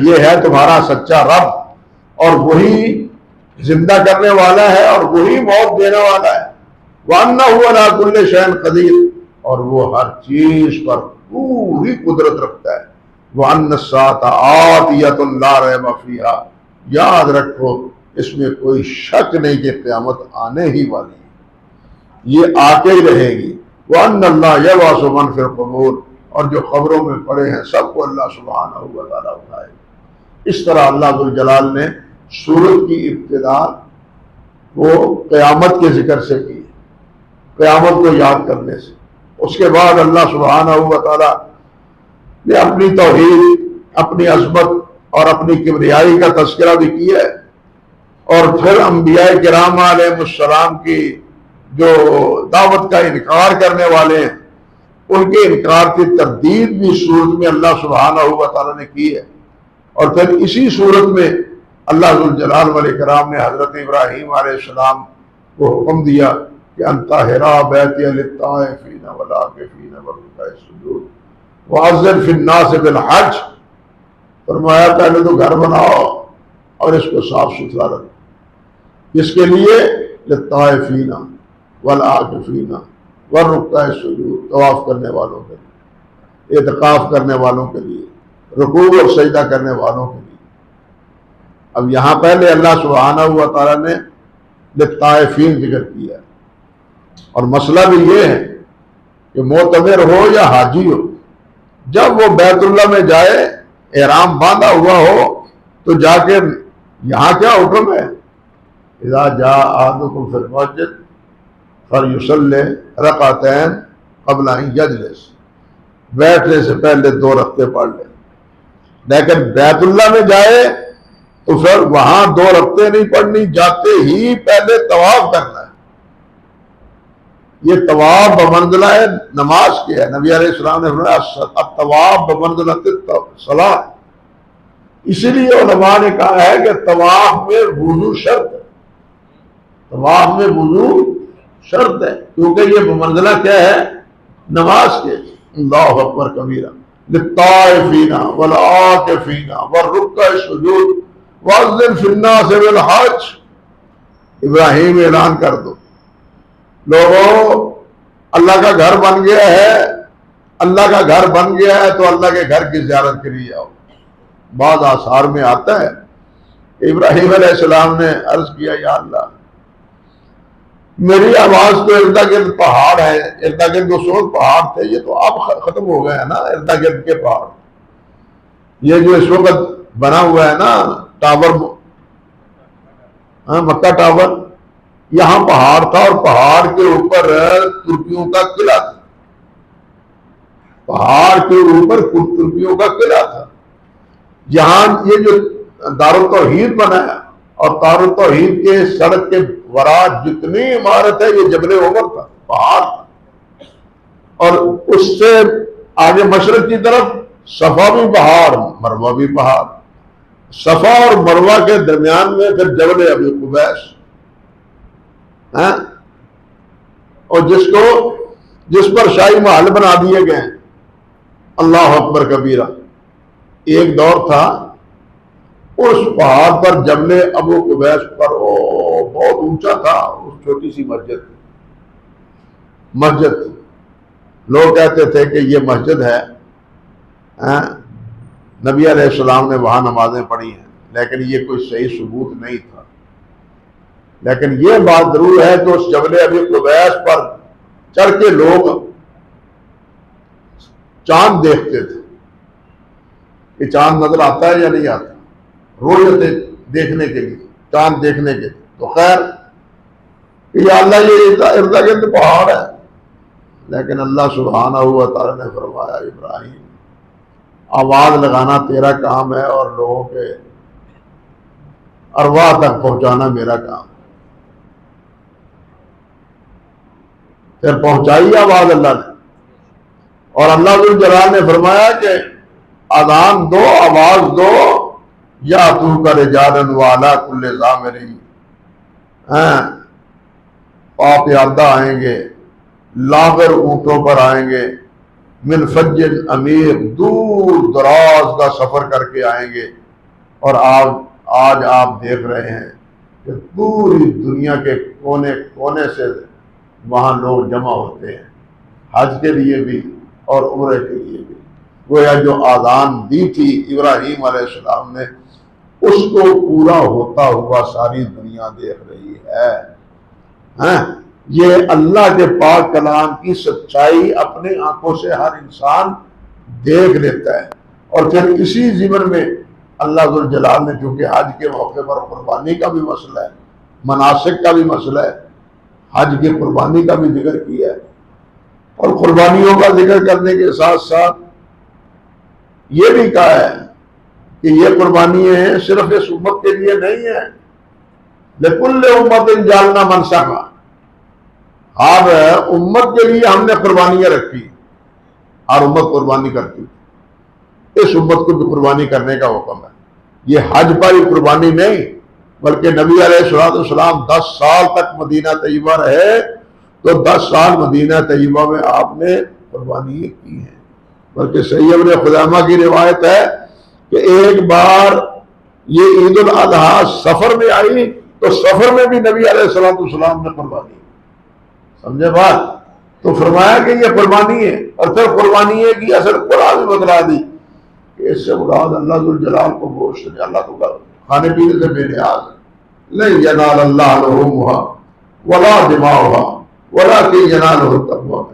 یہ ہے تمہارا سچا رب، اور وہی زندہ کرنے والا ہے اور وہی موت دینے والا ہے. وانہ علی کل شیء قدیر. اور وہ ہر چیز پر پوری قدرت رکھتا ہے. وان الساعۃ آتیۃ لا ریب فیہا. یاد رکھو اس میں کوئی شک نہیں کہ قیامت آنے ہی والی ہے، یہ آ کے ہی رہے گی. وان اللہ یبعث من فی القبور. اور جو قبروں میں پڑے ہیں سب کو اللہ سبحانہ و تعالیٰ اٹھائے. اس طرح اللہ ذو الجلال نے سورت کی ابتدا وہ قیامت کے ذکر سے کی، قیامت کو یاد کرنے سے. اس کے بعد اللہ سبحانہ و تعالیٰ نے اپنی توحید، اپنی عظمت اور اپنی کبریائی کا تذکرہ بھی کیا ہے. اور پھر انبیاء کرام علیہ السلام کی جو دعوت کا انکار کرنے والے ہیں ان کے انکار کی تردید بھی صورت میں اللہ سبحانہ و تعالیٰ نے کی ہے. اور پھر اسی صورت میں اللہ ذوالجلال والاکرام نے حضرت ابراہیم علیہ السلام کو حکم دیا کہ انطہرا بیتی للطائفین والعاکفین والرکع السجود وأذن فی الناس بالحج، فرمایا پہلے تو گھر بناؤ اور اس کو صاف ستھرا رکھو، اس کے لیے للطائفین والعاکفین والرکع السجود، طواف کرنے والوں کے لیے، اعتکاف کرنے والوں کے لیے، رکوع اور سجدہ کرنے والوں کے لیے۔ اب یہاں پہلے اللہ سبحانہ و تعالیٰ نے للطائفین ذکر کیا، اور مسئلہ بھی یہ ہے کہ معتمر ہو یا حاجی ہو، جب وہ بیت اللہ میں جائے، احرام باندھا ہوا ہو، تو جا کے یہاں کیا حکم ہے؟ اذا جاء احدکم فی المسجد فلیصلی رکعتین قبل ان یجلس، بیٹھنے سے پہلے 2 رکعتیں پڑھ لیں۔ لیکن بیت اللہ میں جائے تو پھر وہاں 2 رکعتیں نہیں پڑھنی، جاتے ہی پہلے طواف کرنا ہے۔ یہ طواف بمنزلہ ہے نماز کے ہے، نبی علیہ السلام نے فرمایا الطواف بمنزلۃ الصلاۃ، اسی لیے علماء نے کہا ہے کہ طواف میں وضو شرط ہے، طواف میں وضو شرط ہے، کیونکہ یہ بمنزلہ کیا ہے؟ نماز کے۔ اللہ اکبر کبیرہ، للطائفین والعاکفین والرکع السجود وأذن فی الناس بالحج۔ ابراہیم اعلان کر دو، لوگوں اللہ کا گھر بن گیا ہے، اللہ کا گھر بن گیا ہے تو اللہ کے گھر کی زیارت کے لیے آؤ۔ بعض آثار میں آتا ہے کہ ابراہیم علیہ السلام نے عرض کیا، یا اللہ میری آواز تو ارد گرد پہاڑ ہے، ارد گرد جو پہاڑ تھے یہ تو اب ختم ہو گئے ہیں نا، ارد گرد کے پہاڑ، یہ جو اس وقت بنا ہوا ہے نا ٹاور، مکہ ٹاور، یہاں پہاڑ تھا اور پہاڑ کے اوپر ترکیوں کا قلعہ تھا، پہاڑ کے اوپر ترکیوں کا قلعہ تھا۔ یہاں یہ جو دارالتوحید بنا ہے، اور دارالتوحید کے سڑک کے ورا جتنی عمارت ہے یہ جبل عمر تھا، پہاڑ تھا، اور اس سے آگے مشرق کی طرف صفا بھی پہاڑ، مروہ بھی پہاڑ، صفا اور مروہ کے درمیان میں پھر جبل ابی قبیس، اور جس پر شاہی محل بنا دیے گئے ہیں۔ اللہ اکبر کبیرہ، ایک دور تھا اس پہاڑ پر جبل ابو قبیس پر، بہت اونچا تھا، اس چھوٹی سی مسجد تھی، لوگ کہتے تھے کہ یہ مسجد ہے، نبی علیہ السلام نے وہاں نمازیں پڑھی ہیں، لیکن یہ کوئی صحیح ثبوت نہیں تھا۔ لیکن یہ بات ضرور ہے کہ اس جبل ابی قبیس پر چڑھ کے لوگ چاند دیکھتے تھے کہ چاند نظر آتا ہے یا نہیں آتا، روز دیکھنے کے لیے، چاند دیکھنے کے لیے۔ تو خیر کہ یا اللہ یہ ارد گرد پہاڑ ہے، لیکن اللہ سبحانہ و تعالیٰ نے فرمایا ابراہیم آواز لگانا تیرا کام ہے اور لوگوں کے ارواح تک پہنچانا میرا کام۔ پھر پہنچائی آواز اللہ نے، اور اللہ ذوالجلال نے فرمایا کہ اذان دو، آواز دو، یا تو کا رجالا وعلی کل ضامر، آپ یادہ آئیں گے، لاغر اونٹوں پر آئیں گے، من فج عمیق، دور دراز کا سفر کر کے آئیں گے، اور آج آپ دیکھ رہے ہیں کہ پوری دنیا کے کونے کونے سے وہاں لوگ جمع ہوتے ہیں، حج کے لیے بھی اور عمرے کے لیے بھی۔ گویا جو آذان دی تھی ابراہیم علیہ السلام نے، اس کو پورا ہوتا ہوا ساری دنیا دیکھ رہی ہے۔ یہ اللہ کے پاک کلام کی سچائی اپنے آنکھوں سے ہر انسان دیکھ لیتا ہے، اور پھر اسی ضمن میں اللہ ذوالجلال نے چونکہ حج کے موقع پر قربانی کا بھی مسئلہ ہے، مناسک کا بھی مسئلہ ہے، حج کی قربانی کا بھی ذکر کیا ہے، اور قربانیوں کا ذکر کرنے کے ساتھ ساتھ یہ بھی کہا ہے کہ یہ قربانیاں صرف اس امت کے لیے نہیں ہیں، لِكُلِّ أُمَّةٍ جَعَلْنَا مَنْسَكًا، ہر امت کے لیے ہم نے قربانیاں رکھی، ہر امت قربانی کرتی، اس امت کو بھی قربانی کرنے کا حکم ہے۔ یہ حج پر ہی قربانی نہیں، بلکہ نبی علیہ السلام 10 سال تک مدینہ طیبہ رہے، تو 10 سال مدینہ طیبہ میں آپ نے قربانی کی ہیں۔ بلکہ صحیح ابن خزیمہ کی روایت ہے کہ ایک بار یہ عید الاضحیٰ سفر میں آئی تو سفر میں بھی نبی علیہ السلام نے قربانی، سمجھے بات؟ تو فرمایا کہ یہ قربانی ہے، اور پھر قربانی ہے کی اصل قرآن میں بتلا دی کہ اس سے مراد اللہ ذوالجلال کو گوشت دے، اللہ کو کھانے پینے سے بے نیاز ہے۔ لن ینال اللہ لحومها ولا دماؤها ولکن ینالہ التقوی منکم،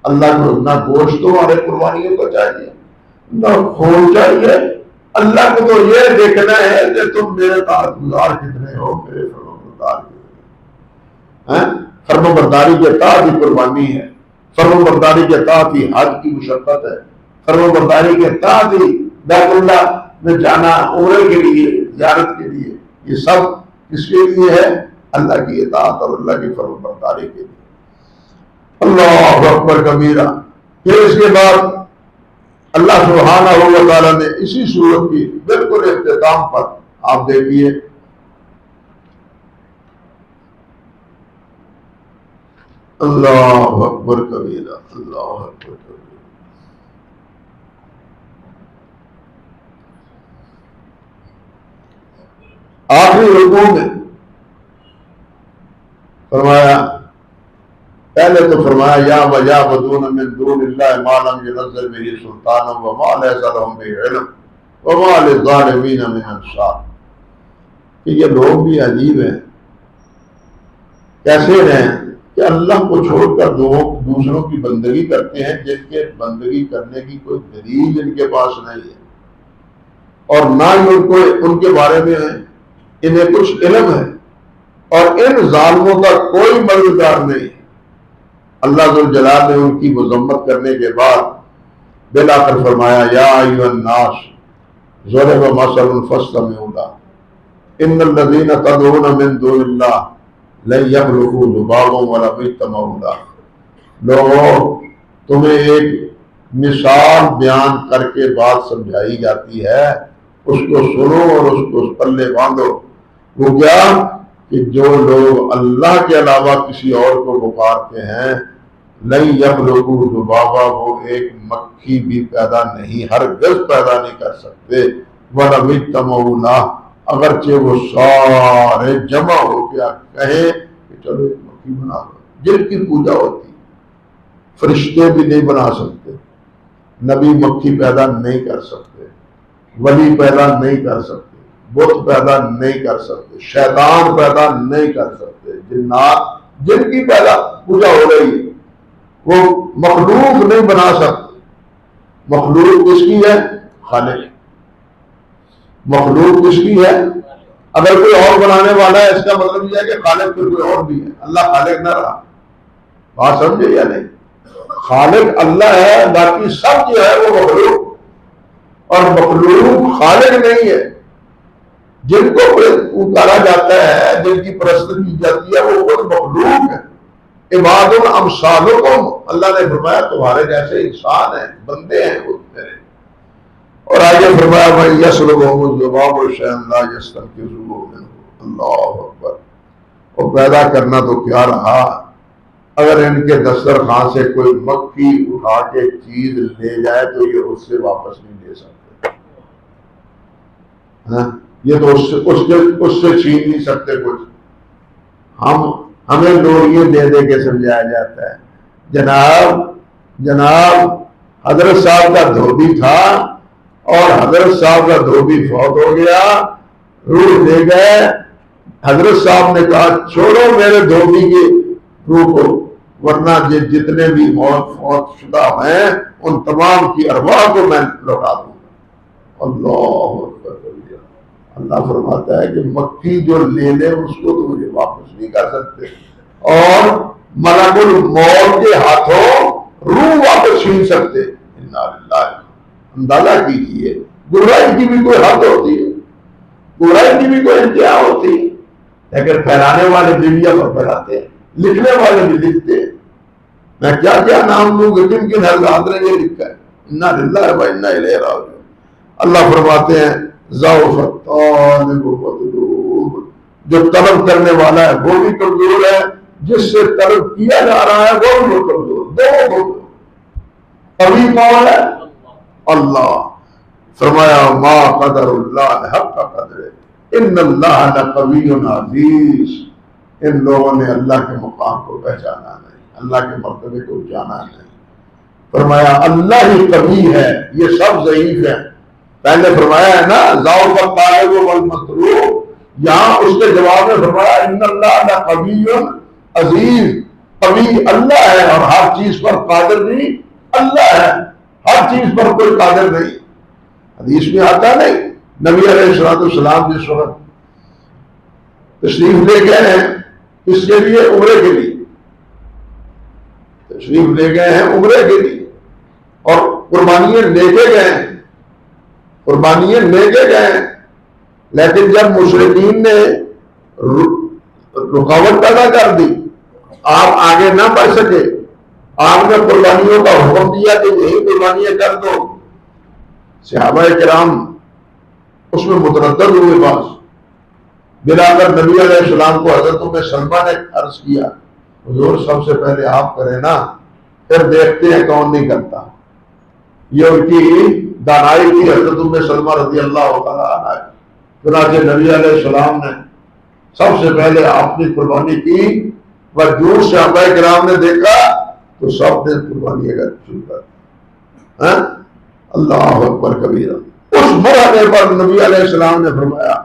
اللہ کو نہ گوشتوں اور قربانیوں کو چاہیے نہ خون چاہیے، اللہ کو تو یہ دیکھنا ہے کہ تم میرے اطاعت گزار کتنے ہو، میرے فرمانبردار کتنے ہیں۔ فرمانبرداری کے اطاعت ہی قربانی ہے، فرمانبرداری کے اطاعت ہی حج کی مشقت ہے، فرمانبرداری کے اطاعت ہی بیت اللہ میں جانا عمرے کے لیے، زیارت کے لیے، یہ سب کس کے لیے ہے؟ اللہ کی اطاعت اور اللہ کی فرمانبرداری کے لیے۔ اللہ اکبر کبیرہ۔ پھر اس کے بعد اللہ سبحانہ و تعالیٰ نے اسی سورت کی بالکل اختتام پر آپ دیکھیے اللہ اکبر کبیرہ، اللہ اکبر کبیرہ۔ آخری رکوع میں فرمایا، پہلے تو فرمایا یا وَيَعْبُدُونَ مِن دُونِ اللَّهِ مَا لَمْ يُنَزِّلْ بِهِ سُلْطَانًا وَمَا لَيْسَ لَهُم بِهِ عِلْمٌ وَمَا لِلظَّالِمِينَ مِنْ أَنصَارٍ۔ کہ یہ لوگ بھی عجیب ہیں، کیسے ہیں کہ اللہ کو چھوڑ کر دوسروں کی بندگی کرتے ہیں جن کے بندگی کرنے کی کوئی دلیل ان کے پاس نہیں ہے، اور نہ ہی ان کے بارے میں انہیں کچھ علم ہے، اور ان ظالموں کا کوئی مددگار نہیں۔ اللہ ذوالجلال نے ان کی مذمت کرنے کے بعد بالآخر فرمایا یا ایھا الناس ضرب مثل فاستمعوا له ان الذين تدعون من دون الله لن يخلقوا ذبابا ولو اجتمعوا له۔ لوگوں، تمہیں ایک مثال بیان کر کے بات سمجھائی جاتی ہے، اس کو سنو اور اس کو پلے باندھو۔ وہ کیا کہ جو لوگ اللہ کے علاوہ کسی اور کو پکارتے ہیں، لن یخلقوا ذبابا، وہ ایک مکھی بھی پیدا نہیں، ہرگز پیدا نہیں کر سکتے، ولو اجتمعوا لہ، اگرچہ وہ سارے جمع ہو کے کہیں کہ چلو ایک مکھی بنا دو، جن کی پوجا ہوتی، فرشتے بھی نہیں بنا سکتے، نبی مکھی پیدا نہیں کر سکتے، ولی پیدا نہیں کر سکتے، بت پیدا نہیں کر سکتے، شیطان پیدا نہیں کر سکتے، جنات جن کی پیدا پوجا ہو رہی ہے وہ مخلوق نہیں بنا سکتے۔ مخلوق کس کی ہے؟ خالق۔ مخلوق کس کی ہے؟ اگر کوئی اور بنانے والا ہے اس کا مطلب یہ ہے کہ خالق پھر کوئی اور بھی ہے، اللہ خالق نہ رہا۔ بات سمجھے یا نہیں؟ خالق اللہ ہے، باقی سب جو ہے وہ مخلوق، اور مخلوق خالق نہیں ہے۔ جن کو پکارا جاتا ہے، جن کی پرست کی جاتی ہے، وہ خود مخلوق ہے۔ عباد امثالکم، اللہ نے فرمایا تمہارے جیسے انسان ہیں، بندے ہیں وہ میرے۔ اور آگے فرمایا بھائی یسلبہم الذباب شیئا لا یستنقذوہ منہ، اللہ اکبر۔ اور پیدا کرنا تو کیا رہا، اگر ان کے دسترخوان سے کوئی مکھی اٹھا کے چیز لے جائے تو یہ اس سے واپس نہیں لے سکتے، یہ تو اس سے چھین نہیں سکتے کچھ۔ ہمیں لوگ یہ دے دے کے سمجھایا جاتا ہے، جناب حضرت صاحب کا دھوبی تھا اور حضرت صاحب کا دھوبی فوت ہو گیا، روح لے گئے، حضرت صاحب نے کہا چھوڑو میرے دھوبی کی روح کو، ورنہ جتنے بھی فوت شدہ ہیں ان تمام کی ارواح کو میں لوٹا دوں گا۔ اللہ اللہ فرماتا ہے کہ مکھی جو لے لے اس کو تو مجھے واپس نہیں کر سکتے، اور ملک الموت کے ہاتھوں روح واپس چھین سکتے۔ انا للہ، اندازہ کیجیے گمراہی کی بھی کوئی حد ہوتی ہے، گمراہی کی بھی کوئی انتہا ہوتی ہے، لیکن پھیلانے والے میڈیا پر پھیلاتے ہیں، لکھنے والے بھی لکھتے ہیں۔ میں کیا کیا نام لوں گا، کن حضرات نے یہ لکھا ہے، انا للہ و انا الیہ راجعون۔ اللہ فرماتے ہیں ضعف الطالب والمطلوب، جو طلب کرنے والا ہے وہ بھی کمزور ہے، جس سے طلب کیا جا رہا ہے وہ بھی کمزور، دونوں کمزور۔ قوی کون ہے؟ اللہ۔ فرمایا ما قدر اللہ حق قدر ان اللہ لقوی عزیز، ان لوگوں نے اللہ کے مقام کو پہچانا نہیں، اللہ کے مرتبے کو جانا نہیں۔ فرمایا اللہ ہی قوی ہے، یہ سب ضعیف ہیں۔ پہلے فرمایا ہے نا ضعف الطالب والمطلوب، یہاں اس کے جواب میں فرمایا ان اللہ لقوی عزیز، قوی اللہ ہے اور ہر چیز پر قادر نہیں اللہ ہے، ہر چیز پر کوئی قادر نہیں۔ حدیث میں آتا نہیں، نبی علیہ السلام جس وقت تشریف لے گئے ہیں اس کے لیے عمرے کے لیے، تشریف لے گئے ہیں عمرے کے لیے اور قربانیاں لے کے گئے ہیں، قربانیاں لے کے گئے ہیں، لیکن جب مشرکین نے رکاوٹ پیدا کر دی، آپ آگے نہ بڑھ سکے، آپ نے قربانیوں کا حکم دیا کہ یہی قربانیاں کر دو، صحابہ کرام اس میں متردد ہوئے، باز بلا کر نبی علیہ السلام کو حضرت سلمہ نے عرض کیا حضور سب سے پہلے آپ کریں نا، پھر دیکھتے ہیں کون نہیں کرتا۔ یہ ان کی دانائی تھی حضرت سلمہ رضی اللہ تعالیٰ عنہ۔ چنانچہ نبی علیہ السلام نے سب سے پہلے آپ نے قربانی کی، اور صحابہ کرام نے دیکھا تو سب نے قربانی کا شروع کر دیا۔ اللہ اکبر کبیرہ۔ اس مرحلے پر نبی علیہ السلام نے فرمایا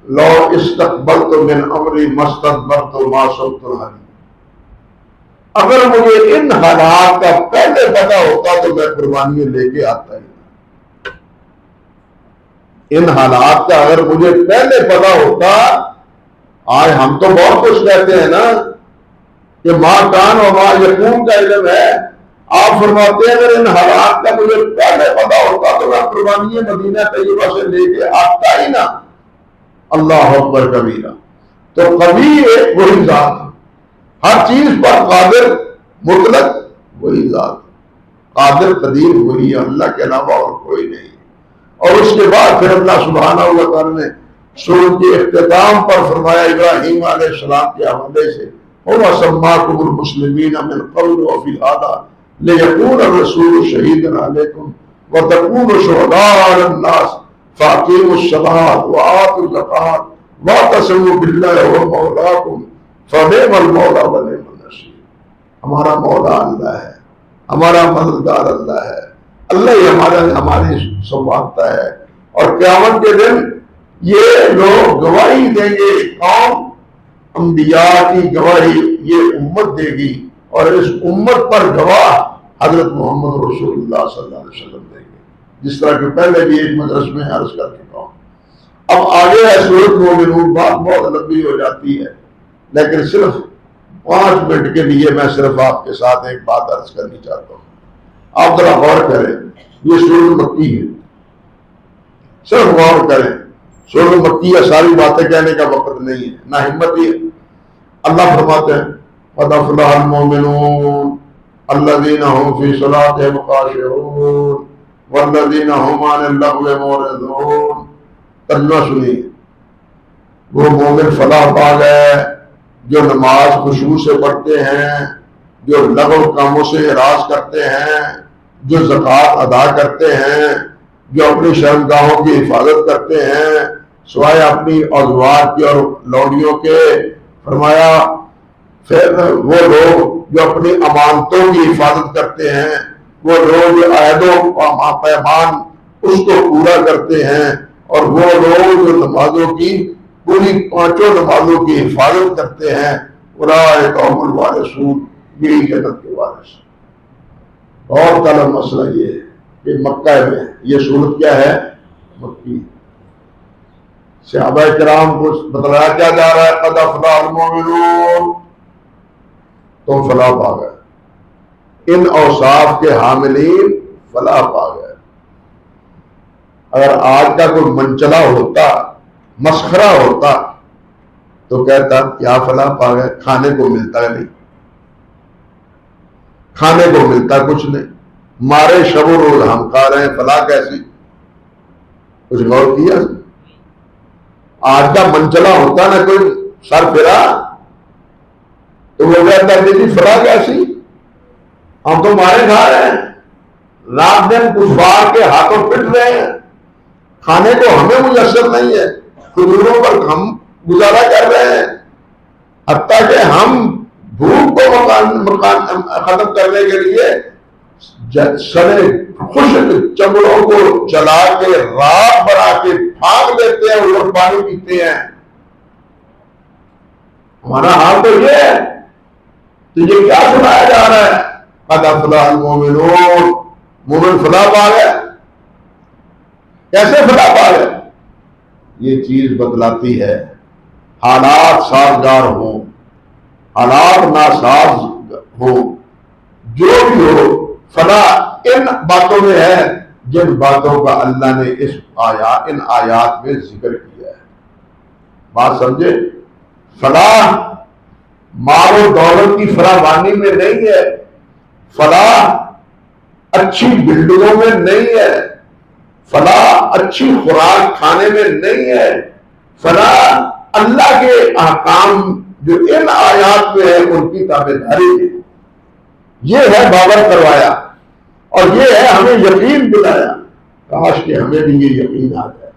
لو استقبلت من امری مستدبرت ما صبت الحدیث، اگر مجھے ان حالات کا پہلے پتا ہوتا تو میں قربانی لے کے آتا ہی، ان حالات کا اگر مجھے پہلے پتا ہوتا۔ آج ہم تو بہت کچھ کہتے ہیں نا کہ ماں کان و ماں یکون کا علم ہے، آپ فرماتے ہیں اگر ان حالات کا مجھے پہلے پتا ہوتا تو میں قربانی مدینہ طیبہ سے لے کے آتا ہی نہ۔ اللہ اکبر کبیرہ۔ تو قوی ایک وہی ذات، ہر چیز پر قادر مطلق وہی ذات، قادر قدیر وہی ہے، اللہ کے علاوہ اور کوئی نہیں۔ اور اس کے بعد پھر اللہ سبحانہ و تعالی نے سورۃ کے اختتام پر فرمایا ابراہیم علیہ السلام کے حوالے سے هو سماکم المسلمین من قبل وفی هذا لیکون الرسول شہیدا علیکم وتکونوا شہداء علی الناس فاقیموا الصلاۃ وآتوا الزکاۃ واعتصموا باللہ هو مولاکم فنعم المولا ونعم النصیر۔ ہمارا مولا اللہ ہے، ہمارا مددگار اللہ ہے، اللہ ہی ہماری سنبھالتا ہے۔ اور قیامت کے دن یہ لوگ گواہی دیں گے، قوم انبیاء کی گواہی یہ امت دے گی، اور اس امت پر گواہ حضرت محمد رسول اللہ صلی اللہ علیہ وسلم دیں گے، جس طرح کہ پہلے بھی ایک مجلس میں عرض کر چکا ہوں۔ اب آگے ہے سورۃ مومنون، بات بہت لمبی ہو جاتی ہے، لیکن صرف 5 منٹ کے لیے میں صرف آپ کے ساتھ ایک بات عرض کرنی چاہتا ہوں۔ آپ ذرا غور کریں، یہ سورۃ مکی ہے، صرف غور کریں۔ سورۃ مکی ہے، ساری باتیں کہنے کا وقت نہیں ہے، نہ ہمت ہی ہے۔ اللہ فرماتے ہیں قد افلح المؤمنون الذین هم فی صلاتهم خاشعون والذین هم عن اللغو معرضون۔ ترجمہ سنیے، وہ مومن فلاح پا گئے جو نماز خشوع سے پڑھتے ہیں، جو لغو کاموں سے اراض کرتے ہیں، جو زکوٰۃ ادا کرتے ہیں، جو اپنی شرمگاہوں کی حفاظت کرتے ہیں سوائے اپنی ازواج کی اور لوڈیوں کے۔ فرمایا پھر وہ لوگ جو اپنی امانتوں کی حفاظت کرتے ہیں، وہ لوگ جو عہد و پیمان اس کو پورا کرتے ہیں، اور وہ لوگ جو نمازوں کی پوری 5 نمازوں کی حفاظت کرتے ہیں، اولئک هم الوارثون، یہی جنت کے وارث۔ اور طلب مسئلہ یہ ہے کہ مکہ میں یہ صورت کیا ہے؟ مکی۔ صحابہ کرام کو بتلایا کیا جا رہا ہے قد افلح المؤمنون، تم فلاح پا گئے، ان اوصاف کے حاملین فلاح پا گئے۔ اگر آج کا کوئی منچلا ہوتا، مسخرہ ہوتا تو کہتا کیا فلاح پا گئے، کھانے کو ملتا نہیں، کھانے کو ملتا کچھ نہیں، مارے شب و روز ہم کھا رہے ہیں، فلاح کیسی؟ کچھ غور کیا؟ آج کا منچلا ہوتا نا کوئی سر پھرا تو وہ کہتا ہے جی فلاں کیسی، ہم تو مارے کھا رہے ہیں، رات دن کفار کے ہاتھوں پٹ رہے ہیں، کھانے کو ہمیں میسر نہیں ہے، کھجوروں پر ہم گزارا کر رہے ہیں، حتیٰ کہ ہم بھوک کو ختم کرنے کے لیے سڑے خشک چمڑوں کو جلا کے راکھ بنا کے پھانک دیتے ہیں اور پانی پیتے ہیں۔ ہمارا حال تو یہ ہے، تو یہ کیا سنایا جا رہا ہے؟ قد افلح المؤمنون، مومن فلاح پا گئے۔ کیسے فلاح پا گئے؟ یہ چیز بتلاتی ہے حالات سازگار ہوں، حالات ناساز ہو، جو بھی ہو، فلاح ان باتوں میں ہے جن باتوں کا اللہ نے ان آیات میں ذکر کیا ہے۔ بات سمجھے؟ فلاح مال و دولت کی فراوانی میں نہیں ہے، فلاح اچھی بلڈنگوں میں نہیں ہے، فلاح اچھی خوراک کھانے میں نہیں ہے، فلاح اللہ کے احکام جو ان آیات میں ہے ان کی تابعداری ہے۔ یہ ہے باور کروایا اور یہ ہے ہمیں یقین دلایا۔ کاش کہ ہمیں بھی یہ یقین آ جائے۔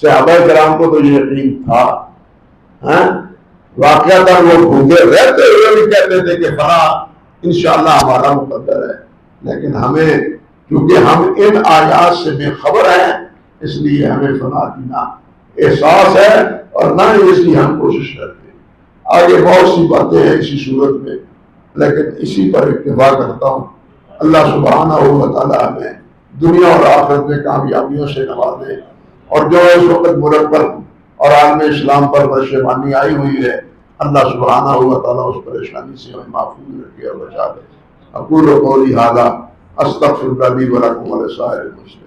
صحابہ کرام کو تو یہ یقین تھا، واقعات وہ بھوکے رہتے ہوئے بھی کہتے تھے کہ فلاح انشاءاللہ ہمارا مقدر ہے، لیکن ہمیں کیونکہ ہم ان آیات سے بے خبر ہیں اس لیے ہمیں فلاح کی نہ احساس ہے اور نہ ہی اس کی ہم کوشش کرتے ہیں۔ آگے بہت سی باتیں ہیں اسی صورت میں، لیکن اسی پر اکتفا کرتا ہوں۔ اللہ سبحانہ و تعالی ہمیں دنیا اور آخرت میں کامیابیوں سے نوازے، اور جو اس وقت ملک پر اور عالم اسلام پر پریشانی آئی ہوئی ہے، اللہ سبحانہ و تعالی اس پریشانی سے ہمیں محفوظ رکھے اور بچا لے۔ اقول قولی ھذا استغفر اللہ لی ولکم ولسائر المسلمین۔